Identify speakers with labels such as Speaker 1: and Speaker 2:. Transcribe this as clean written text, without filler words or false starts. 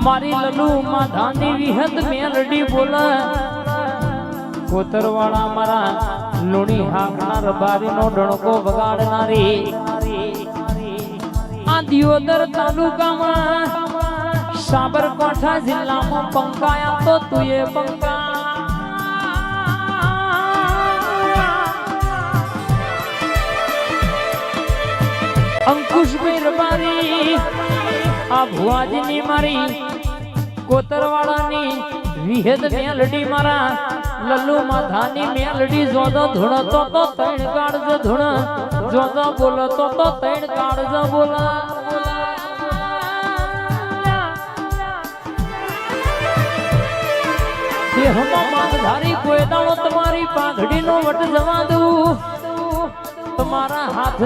Speaker 1: મારી લલુ માધાની વિહદ મેલડી બોલે કોતરવાળા મારા લુણી હાકનાર બારીનો ડણકો વગાડનારી આ દિયોદર તાલુકામાં સાબરકાંઠા જિલ્લામાં પંકાયા તો તુએ પંકા અંકુશભાઈ રબારી આ ભુવાજીની મારી કોતરવાળાની વિહેદ મેલડી મારા લલ્લુ માધાની મેલડી જોદો ધૂણતો તો તૈણ કાળજ ધૂણ જોદો બોલતો તો તૈણ કાળજ બોલા દેહમાં માંગધારી કોઈ દાડો તમારી પાઘડીનો વટ જવા દઉં તમારા હાથ